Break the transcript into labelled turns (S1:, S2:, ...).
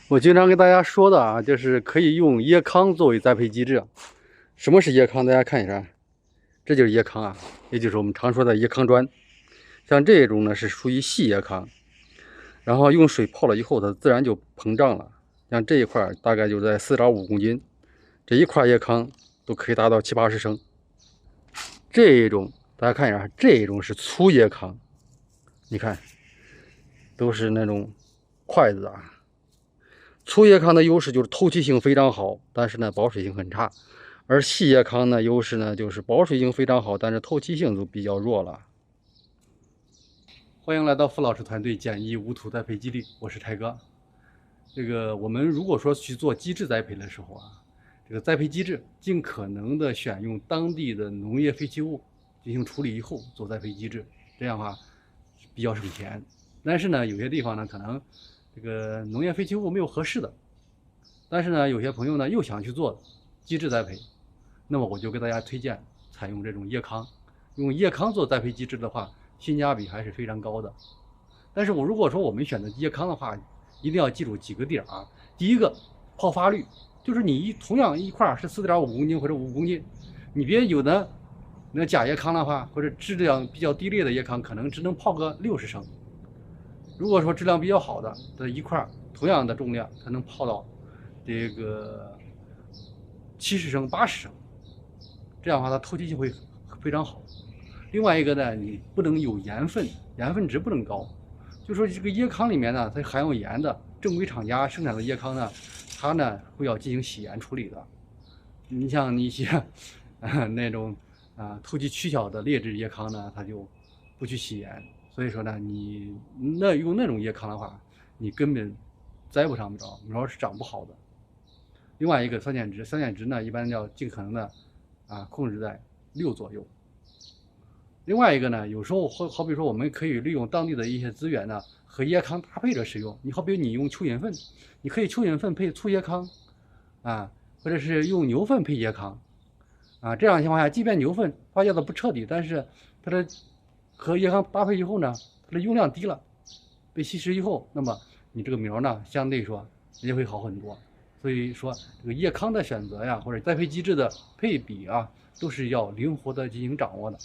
S1: 我经常跟大家说的啊，就是可以用椰糠作为栽培机制。什么是椰糠？大家看一下，这就是椰糠啊，也就是我们常说的椰糠砖。像这种呢是属于细椰糠，然后用水泡了以后，它自然就膨胀了。像这一块大概就在4.5公斤，这一块椰糠都可以达到70-80升。这一种大家看一下，这一种是粗椰糠，你看都是那种筷子啊。粗叶糠的优势就是透气性非常好，但是呢保水性很差；而细叶糠呢优势呢就是保水性非常好，但是透气性就比较弱了。欢迎来到付老师团队简易无土栽培基地，我是泰哥。我们如果说去做机制栽培的时候啊，这个栽培机制尽可能的选用当地的农业废弃物进行处理以后做栽培机制，这样的话比较省钱。但是呢，有些地方呢可能这个农业废弃物没有合适的，但是呢，有些朋友呢又想去做机制栽培，那么我就给大家推荐采用这种叶糠。用叶糠做栽培机制的话，性价比还是非常高的。但是如果说我们选择叶糠的话，一定要记住几个点啊。第一个，泡发率，就是你同样一块是4.5公斤或者5公斤，你别有的那假叶糠的话，或者质量比较低劣的叶糠，可能只能泡个60升。如果说质量比较好的一块同样的重量，它能泡到这个70升、80升，这样的话它透气性会非常好。另外一个呢，你不能有盐分，盐分值不能高。就说这个椰糠里面呢，它含有盐的，正规厂家生产的椰糠呢，它呢会要进行洗盐处理的。你像一些那种透气曲小的劣质椰糠呢，它就不去洗盐。所以说呢，你用那种椰糠的话，你根本栽不上苗，苗是长不好的。另外一个酸碱值，酸碱值呢一般要尽可能的控制在6左右。另外一个呢，有时候好比说我们可以利用当地的一些资源呢，和椰糠搭配着使用。你好比你用蚯蚓粪，你可以蚯蚓粪配粗椰糠，或者是用牛粪配椰糠，这样的情况下，即便牛粪发酵的不彻底，但是它的和椰糠搭配以后呢，它的用量低了，被稀释以后，那么你这个苗呢，相对说也会好很多。所以说，这个叶糠的选择呀，或者栽培机制的配比啊，都是要灵活的进行掌握的。